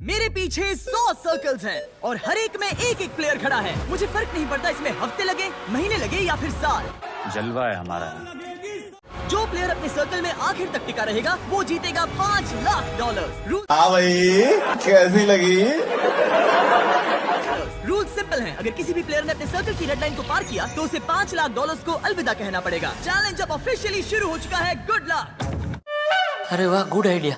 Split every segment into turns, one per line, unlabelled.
मेरे पीछे 100 सर्कल्स हैं और हर एक में एक एक प्लेयर खड़ा है। मुझे फर्क नहीं पड़ता इसमें हफ्ते लगे, महीने लगे या फिर साल।
जलवा है हमारा।
जो प्लेयर अपने सर्कल में आखिर तक टिका रहेगा वो जीतेगा $5 लाख।
हाँ भाई, कैसी लगी?
रूल सिंपल हैं। अगर किसी भी प्लेयर ने अपने सर्कल की रेड लाइन को पार किया तो उसे $5 लाख को अलविदा कहना पड़ेगा। चैलेंज अब ऑफिशियली शुरू हो चुका है। Good luck.
अरे वाह, गुड आइडिया।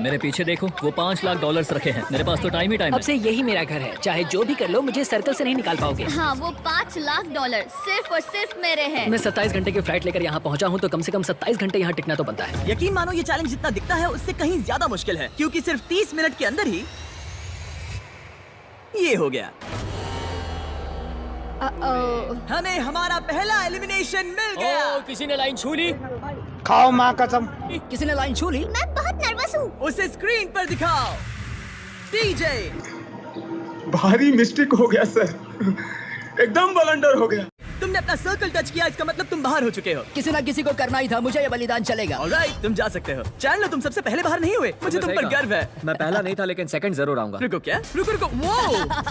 मेरे पीछे देखो, वो $5 लाख रखे हैं। मेरे पास तो टाइम ही टाइम
अब
है।
से यही मेरा घर है, चाहे जो भी कर लो मुझे सर्कल से नहीं निकाल पाओगे।
हाँ, वो $5 लाख सिर्फ और सिर्फ मेरे हैं।
मैं 27 घंटे की फ्लाइट लेकर यहाँ पहुँचा हूँ तो कम से कम 27 घंटे यहाँ टिकना तो बनता है।
यकीन मानो ये चैलेंज जितना दिखता है उससे कहीं ज्यादा मुश्किल है, क्योंकि सिर्फ 30 मिनट के अंदर ही ये हो गया। हमें हमारा पहला एलिमिनेशन मिल गया।
किसी ने लाइन छू ली।
खाओ माँ कसम।
किसी ने लाइन छू ली।
मैं बहुत नर्वस हूँ।
उसे स्क्रीन पर दिखाओ। टीजे,
भारी मिस्टेक हो गया सर, एकदम ब्लंडर हो गया।
तुमने अपना सर्कल टच किया, इसका मतलब तुम बाहर हो चुके हो।
किसी ना किसी को करना ही था, मुझे ये बलिदान चलेगा।
ऑलराइट, तुम जा सकते हो। चैनल, तुम सबसे पहले बाहर नहीं हुए, मुझे तुम पर गर्व है।
मैं पहला नहीं था लेकिन सेकंड जरूर आऊंगा।
रुको क्या? रुको वो।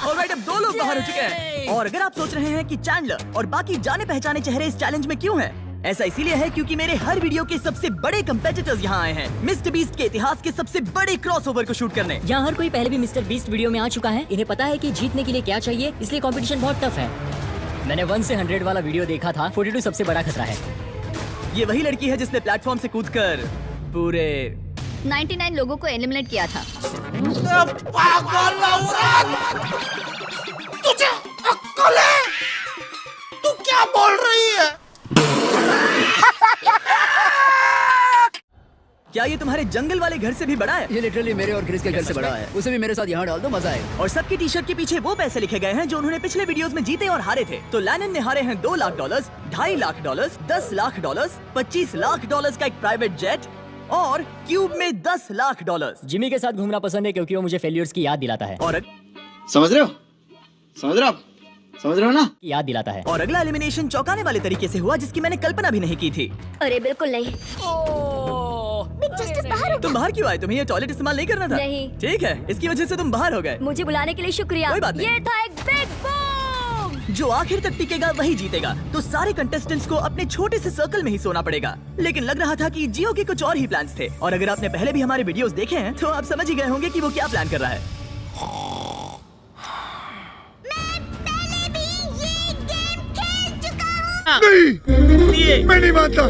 ऑलराइट, अब 2 लोग बाहर हो चुके हैं। और अगर आप सोच रहे हैं कि चैंडलर और बाकी जाने पहचाने चेहरे इस चैलेंज में क्यों हैं? ऐसा इसीलिए है क्योंकि मेरे हर वीडियो के सबसे बड़े कंपेटिटर्स यहाँ आए हैं, मिस्टर बीस्ट के इतिहास के सबसे बड़े क्रॉसओवर को शूट करने।
यहाँ हर कोई पहले भी मिस्टर बीस्ट वीडियो में आ चुका है। इन्हें पता है कि जीतने के लिए क्या चाहिए, इसलिए कंपटीशन बहुत टफ है। मैंने 1 से 100 वाला वीडियो देखा था। 42 सबसे बड़ा खतरा है।
ये वही लड़की है जिसने प्लेटफॉर्म से कूदकर पूरे
99 लोगों को एलिमिनेट किया था।
पागल औरत! तुझे अक्ल है? तू क्या बोल रही है?
क्या ये तुम्हारे जंगल वाले घर से भी बड़ा है?
ये लिटरली मेरे और क्रिस के घर से बड़ा है। उसे भी मेरे साथ यहाँ डाल दो, मजा आएगा।
और सबकी टी शर्ट के पीछे वो पैसे लिखे गए हैं जो उन्होंने पिछले वीडियोस में जीते और हारे थे। तो लैनन ने हारे हैं $2 लाख, $2.5 लाख, $10 लाख, $25 लाख का एक प्राइवेट जेट और क्यूब में $10 लाख।
जिमी के साथ घूमना पसंद है क्योंकि वो मुझे फेलियर्स की याद दिलाता है।
और
समझ रहे हो? समझ रहे हो आप? समझ रहे हो ना?
याद दिलाता है।
और अगला एलिमिनेशन चौंकाने वाले तरीके से हुआ जिसकी मैंने कल्पना भी नहीं की थी।
अरे बिल्कुल नहीं। बिग जस्टिस बाहर हो
तुम बाहर क्यों आए? तुम्हें ये टॉयलेट इस्तेमाल नहीं करना था?
नहीं।
ठीक है, इसकी वजह से तुम बाहर हो गए।
मुझे बुलाने के लिए शुक्रिया।
कोई बात नहीं।
ये था एक बिग बूम।
जो आखिर तक टिकेगा वही जीतेगा। तो सारे कंटेस्टेंट्स को अपने छोटे से सर्कल में ही सोना पड़ेगा। लेकिन लग रहा था कि जियो के कुछ और ही प्लान्स थे। और अगर आपने पहले भी हमारे वीडियोस देखे हैं तो आप समझ ही गए होंगे कि वो क्या प्लान कर रहा है।
मैं नहीं मानता।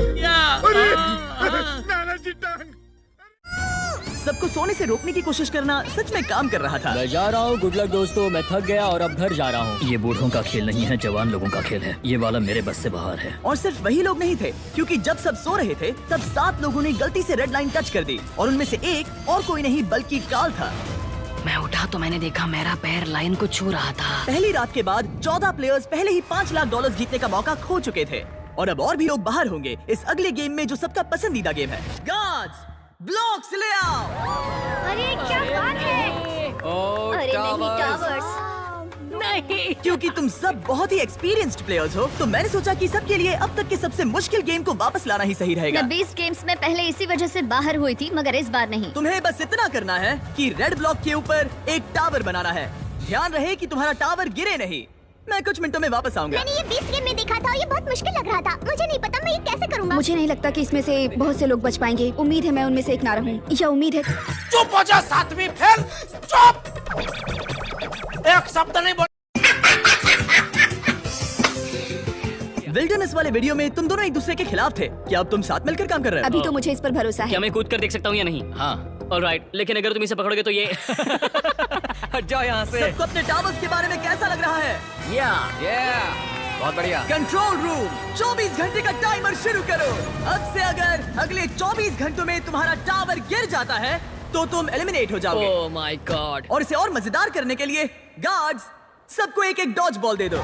सबको सोने से रोकने की कोशिश करना सच में काम कर रहा था।
मैं जा रहा हूँ। गुड लक दोस्तों, मैं थक गया और अब घर जा रहा हूँ।
ये बूढ़ों का खेल नहीं है, जवान लोगों का खेल है। ये वाला मेरे बस से बाहर है।
और सिर्फ वही लोग नहीं थे, क्योंकि जब सब सो रहे थे तब 7 लोगों ने गलती से रेड लाइन टच कर दी। और उनमें से एक और कोई नहीं बल्कि काल था।
मैं उठा तो मैंने देखा मेरा पैर लाइन को छू रहा था।
पहली रात के बाद 14 प्लेयर्स पहले ही $5 लाख जीतने का मौका खो चुके थे। और अब और भी लोग बाहर होंगे इस अगले गेम में जो सबका पसंदीदा गेम है। गार्ड्स, ब्लॉक्स ले आओ।
अरे क्या बात है? अरे नहीं, टावर्स
नहीं।
क्योंकि तुम सब बहुत ही एक्सपीरियंस्ड प्लेयर्स हो तो मैंने सोचा कि सबके लिए अब तक के सबसे मुश्किल गेम को वापस लाना ही सही रहेगा।
मैं 20 गेम्स में पहले इसी वजह से बाहर हुई थी, मगर इस बार नहीं।
तुम्हें बस इतना करना है कि रेड ब्लॉक के ऊपर एक टावर बनाना है। ध्यान रहे कि तुम्हारा टावर गिरे नहीं। मैं कुछ मिनटों में वापस आऊंगा।
मैंने ये 20 गेम में देखा था, ये बहुत मुश्किल लग रहा था। मुझे नहीं पता मैं ये कैसे करूंगा। मुझे नहीं लगता कि इसमें से बहुत से लोग बच पाएंगे। उम्मीद है मैं उनमें से एक ना रहूं। या उम्मीद है।
चुप हो जा, 7वीं फेल। चुप, एक शब्द नहीं बोल।
विल्डरनेस वाले वीडियो में तुम दोनों एक दूसरे के खिलाफ थे। क्या अब तुम साथ मिलकर काम कर रहे हो?
अभी तो मुझे इस पर भरोसा
क्या
है।
मैं कूद कर देख सकता हूँ या नहीं? हाँ। ऑलराइट, लेकिन अगर तुम इसे पकड़ोगे तो ये हट जाओ यहाँ से।
सबको अपने टावर्स के बारे में कैसा लग रहा है?
बहुत बढ़िया।
कंट्रोल रूम, 24 घंटे का टाइमर शुरू करो। अब से अगर अगले 24 घंटों में तुम्हारा टावर गिर जाता है तो तुम एलिमिनेट हो जाओगे।
Oh my God.
और इसे और मजेदार करने के लिए गार्ड्स, सबको एक एक डॉज बॉल दे दो।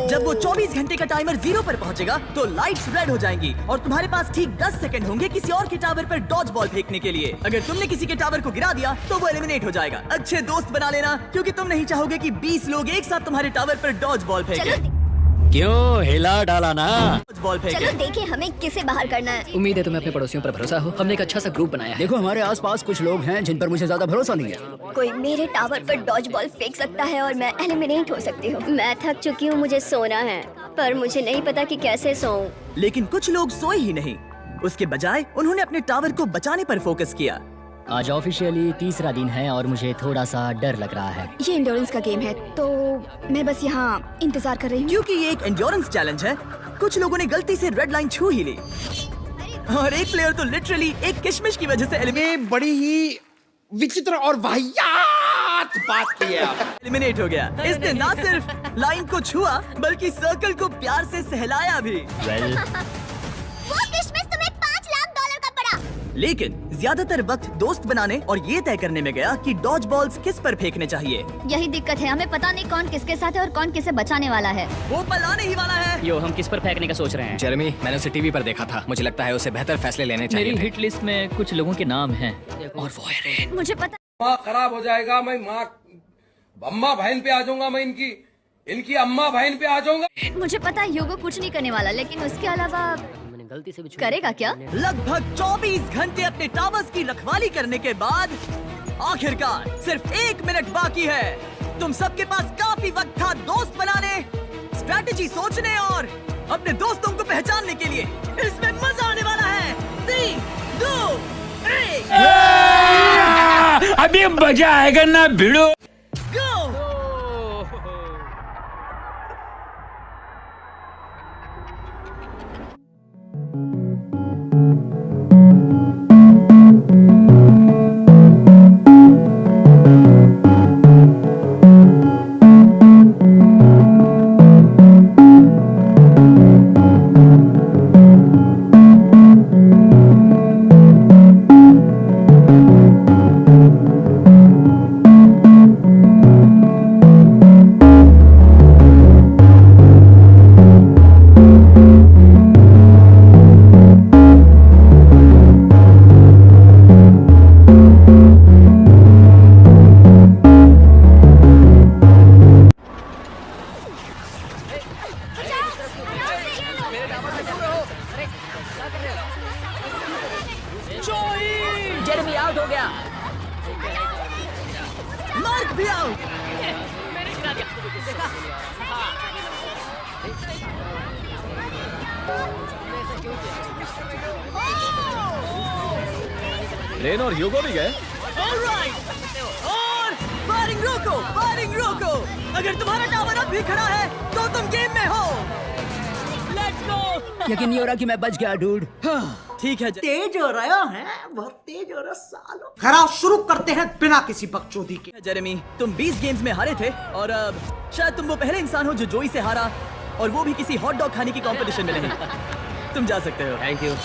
जब वो 24 घंटे का टाइमर 0 पर पहुंचेगा तो लाइट्स रेड हो जाएंगी और तुम्हारे पास ठीक 10 सेकंड होंगे किसी और के टावर पर डॉज बॉल फेंकने के लिए। अगर तुमने किसी के टावर को गिरा दिया तो वो एलिमिनेट हो जाएगा। अच्छे दोस्त बना लेना क्योंकि तुम नहीं चाहोगे कि 20 लोग एक साथ तुम्हारे टावर पर डॉज बॉल फेंकें।
क्यों हिला डाला ना?
बॉल फेंके।
चलो देखें हमें किसे बाहर करना है।
उम्मीद है तुम्हें अपने पड़ोसियों पर भरोसा हो। हमने एक अच्छा सा ग्रुप बनाया है।
देखो हमारे आसपास कुछ लोग हैं जिन पर मुझे ज्यादा भरोसा नहीं है।
कोई मेरे टावर पर डॉज बॉल फेंक सकता है और मैं एलिमिनेट हो सकती हूँ। मैं थक चुकी हूँ, मुझे सोना है, पर मुझे नहीं पता कि कैसे सोऊं।
लेकिन कुछ लोग सोए ही नहीं, उसके बजाय उन्होंने अपने टावर को बचाने पर फोकस किया।
आज ऑफिशियली तीसरा दिन है और मुझे थोड़ा सा डर लग रहा है।
ये इंडोरेंस का गेम है, तो मैं बस यहाँ इंतजार कर रही हूँ।
क्योंकि ये एक एंड्योरेंस चैलेंज है, कुछ लोगों ने गलती से रेड लाइन छू ही ली और एक प्लेयर तो लिटरली एक किशमिश की वजह से
बड़ी ही विचित्र और वाहियात बात की है।
एलिमिनेट हो गया। इसने ना सिर्फ लाइन को छुआ बल्कि सर्कल को प्यार से सहलाया भी।
वो किशमिश तुम्हें $5 लाख का पड़ा।
लेकिन ज्यादातर वक्त दोस्त बनाने और ये तय करने में गया कि डॉज बॉल्स किस पर फेंकने चाहिए।
यही दिक्कत है, हमें पता नहीं कौन किसके साथ है और कौन किसे बचाने वाला है।
वो पल आने ही वाला है।
यो, हम किस पर फेंकने का सोच रहे हैं?
जेरेमी, मैंने उसे टीवी पर देखा था। मुझे लगता है उसे बेहतर फैसले लेने चाहिए
मेरी
थे।
हिट लिस्ट में कुछ लोगों के नाम हैं और वो है रेन।
मुझे पता
माँ खराब हो जाएगा, मैं माँ अम्मा बहन पे आ जाऊंगा, मैं इनकी अम्मा बहन पे आ जाऊंगा।
मुझे पता है ह्यूगो कुछ नहीं करने वाला, लेकिन उसके अलावा
मैंने गलती से भी
करेगा क्या?
लगभग 24 घंटे अपने टावर्स की रखवाली करने के बाद आखिरकार सिर्फ 1 मिनट बाकी है। तुम सबके पास काफी वक्त था दोस्त बनाने, स्ट्रैटेजी सोचने और अपने दोस्तों को पहचानने के लिए। इसमें मजा आने वाला है। 3, 2, 1
अभी मजा आएगा ना भिड़ो।
गो।
जेरेमी आउट हो गया।
मार्क भी आउट।
रेन और ह्यूगो भी गए।
ऑलराइट, और फायरिंग रोको, फायरिंग रोको। अगर तुम्हारा टावर अब भी खड़ा है तो तुम गेम में हो। Let's go.
यकीन नहीं हो रहा कि मैं बच गया डूड।
ठीक है।
तेज हो रहा है, बहुत तेज हो रहा सालो। खराब शुरू करते हैं बिना किसी बकचोदी के।
जेरेमी, तुम 20 गेम्स में हारे थे और अब शायद तुम वो पहले इंसान हो जो जोई से हारा, और वो भी किसी हॉट डॉग खाने की कंपटीशन में नहीं। तुम जा सकते हो।
Thank you.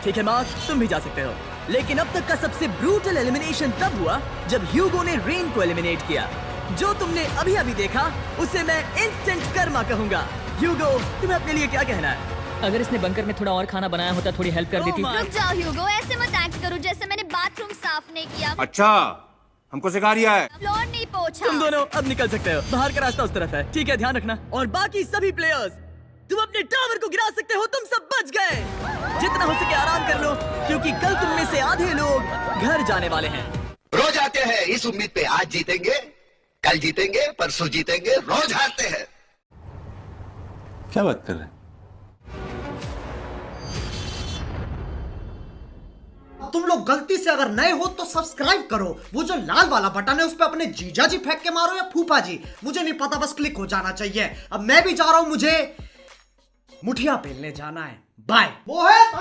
ठीक है मार्क, तुम भी जा सकते हो। लेकिन अब तक का सबसे ब्रूटल एलिमिनेशन तब हुआ जब ह्यूगो ने रेन को एलिमिनेट किया। जो तुमने अभी अभी देखा उसे मैं इंस्टेंट कर्मा कहूंगा। ह्यूगो, तुम्हें अपने लिए क्या कहना है?
अगर इसने बंकर में थोड़ा और खाना बनाया होता थोड़ी हेल्प कर देती।
रुक जाओ ह्यूगो, ऐसे मत एक्ट करो जैसे मैंने बाथरूम साफ नहीं किया,
अच्छा, हमको सिखा रिया है।
फ्लोर नहीं पोंछा।
तुम दोनों अब निकल सकते हो। बाहर का रास्ता उस तरफ है। ठीक है, ध्यान रखना। और बाकी सभी प्लेयर्स, तुम अपने टावर को गिरा सकते हो। तुम सब बच गए। जितना हो सके आराम कर लो, क्योंकि कल तुम में से आधे लोग घर जाने वाले हैं।
रोज आते हैं इस उम्मीद पे आज जीतेंगे, कल जीतेंगे, परसों जीतेंगे, रोज हारते हैं।
क्या बात कर रहे हैं?
तुम लोग गलती से अगर नए हो तो सब्सक्राइब करो। वो जो लाल वाला बटन है उस पे अपने जीजा जी फेंक के मारो या फूफा जी, मुझे नहीं पता, बस क्लिक हो जाना चाहिए। अब मैं भी जा रहा हूं, मुझे मुठिया पेलने जाना है। बाय। वो है